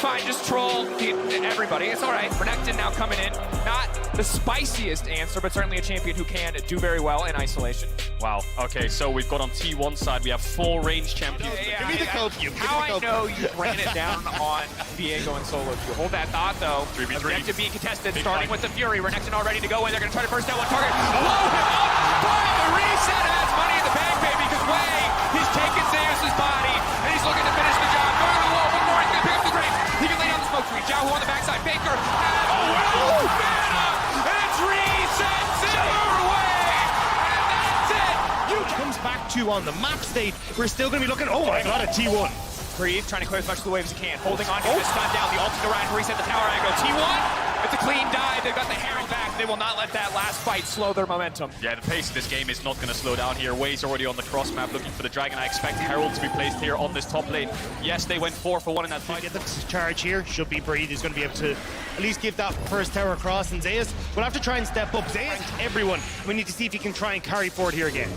fine, just troll everybody. It's all right. Renekton now coming in. Not the spiciest answer, but certainly a champion who can do very well in isolation. Wow. Okay, so we've got on T1 side, we have 4 range champions. Give me the cope. How I know you ran it down on VA going solo. You hold that thought, though. 3v3. Renekton being contested, starting with the Fury. Renekton all ready to go in. They're going to try to burst down one target. Blow him up by the reset. Has money in the bank, baby, because Way, he's taking Zeus's body, and he's looking to finish the job. Going to the wall. One more. He's going to pick up the grapes. He can lay down the smoke screen. Jiahu on the backside. Baker. Mana! And it's reset. Silver Way. And that's it. Comes back to on the map state. We're still going to be looking. Oh my god, a T1. Breathe, trying to clear as much of the wave as he can. Holding on to the stun down. The ultimate Ryan to reset the tower angle. T1, it's a clean dive. They've got the Herald back. They will not let that last fight slow their momentum. Yeah, the pace of this game is not going to slow down here. Way's already on the cross map looking for the dragon. I expect Herald to be placed here on this top lane. Yes, they went 4 for 1 in that fight. Get the charge here. Should be Breathe. He's going to be able to at least give that first tower across. And Zeus will have to try and step up. Zeus, everyone. We need to see if he can try and carry forward here again.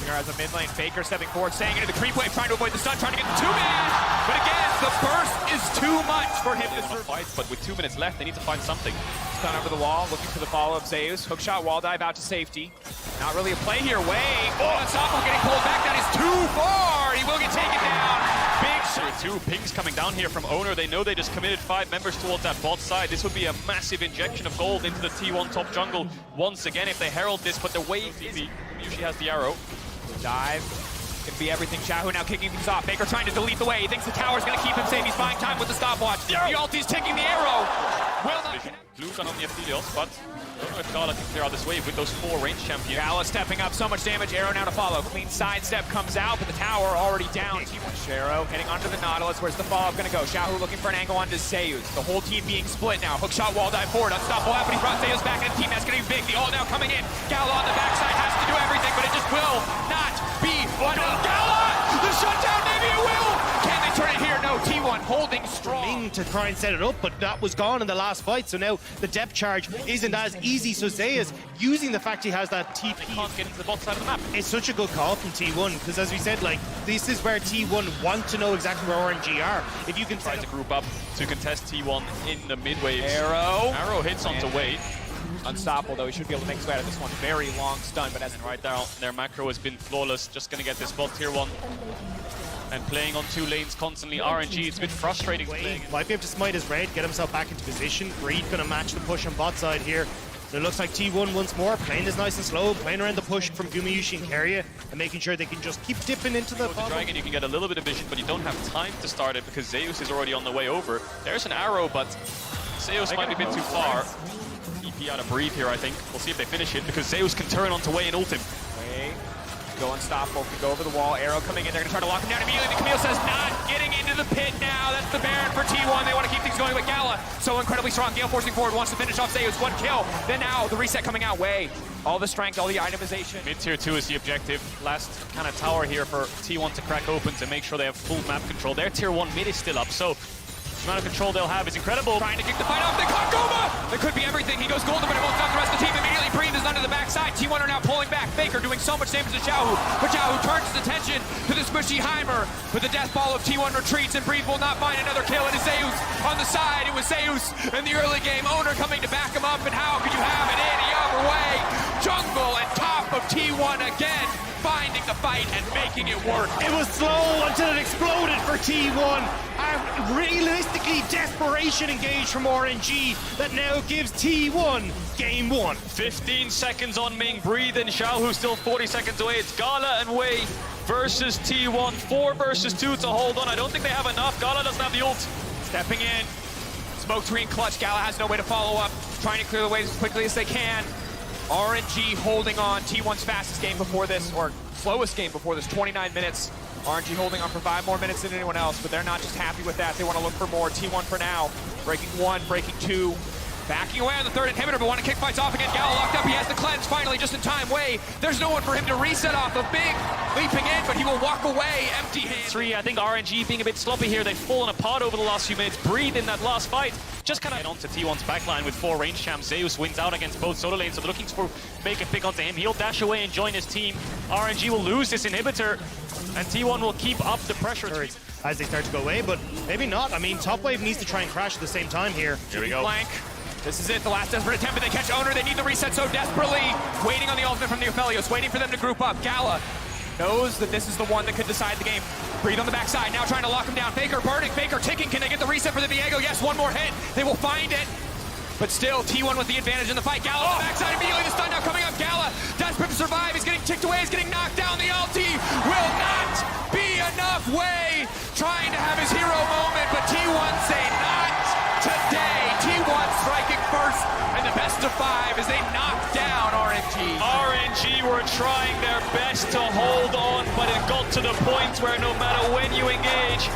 As a mid lane, Faker stepping forward, staying into the creep wave, trying to avoid the stun, trying to get the 2-man. But again, the burst is too much for him to survive. But with 2 minutes left, they need to find something. Stun over the wall, looking for the follow of Zeus. Hookshot, wall dive out to safety. Not really a play here. Way, unstoppable, getting pulled back. That is too far. He will get taken down. Big shot. 2 pings coming down here from Owner. They know they just committed 5 members towards that bot side. This would be a massive injection of gold into the T1 top jungle once again if they herald this. But the wave usually has the arrow. Dive. Can be everything. Jiahu now kicking things off. Baker trying to delete the way. He thinks the tower's going to keep him safe. He's buying time with the stopwatch. The ulti's taking the arrow. Will not connect. Blue gun on the Aphelios, but I don't know if Gala can clear out this wave with those 4 range champions. Gala stepping up, so much damage. Arrow now to follow. Clean sidestep comes out, but the tower already down. Sharo heading onto the Nautilus. Where's the follow-up going to go? Jiahu looking for an angle onto Zeus. The whole team being split now. Hookshot, wall dive forward. Unstoppable happening. Brought Zeus back into the team. That's going to be big. The ult now coming in. Gala on the backside has to do everything, but it just will not be one. Gala! The shutdown, maybe it will! Can they turn it here? No, T1 holding strong. To try and set it up, but that was gone in the last fight, so now the depth charge isn't as easy. So Zeus, using the fact he has that TP, can't get into the bot side of the map. It's such a good call from T1, because as we said, like, this is where T1 want to know exactly where RNG are. If you can try to group up to contest T1 in the mid waves. Arrow hits onto Wade. Unstoppable, though. He should be able to make his way out of this one. Very long stun, but as right now, their macro has been flawless. Just going to get this bot tier 1. And playing on 2 lanes constantly. RNG, it's a bit frustrating. Might be able to smite his raid, get himself back into position. Breed going to match the push on bot side here. So it looks like T1 once more, playing this nice and slow, playing around the push from Gumayushi and Keria, and making sure they can just keep dipping into the dragon. You can get a little bit of vision, but you don't have time to start it because Zeus is already on the way over. There's an arrow, but Zeus might be a bit too far. EP out of Breathe here, I think. We'll see if they finish it because Zeus can turn onto Way and ult him. Way, go unstoppable, can go over the wall. Arrow coming in, they're gonna try to lock him down immediately. The Camille says not getting into the pit now. That's the Baron for T1. They want to keep things going with Gala. So incredibly strong. Gale forcing forward, wants to finish off Zeus. 1 kill. Then now the reset coming out. Way, all the strength, all the itemization. Mid tier 2 is the objective. Last kind of tower here for T1 to crack open to make sure they have full map control. Their tier 1 mid is still up, so the amount of control they'll have is incredible. Trying to kick the fight off. They caught Goma! It could be everything. He goes golden, but it won't stop the rest of the team. Immediately Breathe is under the backside. T1 are now pulling back. Faker doing so much damage to Jiahu. But Jiahu turns his attention to the smushy Heimer. But the death ball of T1 retreats, and Breathe will not find another kill. It is Zeus on the side. It was Zeus in the early game. Owner coming to back him up, and how could you have it any other way? Jungle and top of T1 again, finding the fight and making it work. It was slow until it exploded for T1. And realistically, desperation engaged from RNG that now gives T1 game 1. 15 seconds on Ming. Breathe and Jiahu still 40 seconds away. It's Gala and Wei versus T1. 4 versus 2 to hold on. I don't think they have enough. Gala doesn't have the ult. Stepping in. Smoke screen clutch. Gala has no way to follow up. Trying to clear the waves as quickly as they can. RNG holding on. T1's fastest game before this, or slowest game before this, 29 minutes. RNG holding on for 5 more minutes than anyone else, but they're not just happy with that. They want to look for more. T1 for now. Breaking 1, breaking 2. Backing away on the 3rd inhibitor, but want to kick fights off again. Gala locked up. He has the cleanse finally just in time. Way, there's no one for him to reset off. A big leaping in, but he will walk away empty-handed. 3, I think RNG being a bit sloppy here. They've fallen apart over the last few minutes. Breathe in that last fight. Just kind of head onto T1's backline with 4 range champs. Zeus wins out against both solo lanes, so they're looking for make a pick onto him. He'll dash away and join his team. RNG will lose this inhibitor, and T1 will keep up the pressure. as they start to go away, but maybe not. I mean, top wave needs to try and crash at the same time here. Here we go. Blank. This is it, the last desperate attempt, but they catch Owner. They need the reset so desperately. Waiting on the ultimate from the Ophelios, waiting for them to group up. Gala knows that this is the one that could decide the game. Breathe on the backside, now trying to lock him down. Faker burning, Faker ticking. Can they get the reset for the Viego? Yes, one more hit. They will find it. But still, T1 with the advantage in the fight. Gala on the backside immediately. The stun now coming up. Gala, desperate to survive. He's getting ticked away. He's getting knocked down. The ulti will not be enough. Way trying to have his hero moment, but T1 say not today. T1 striking first, and the best of 5 as they knock down RNG. RNG were trying their best to hold on, but it got to the point where no matter when you engage,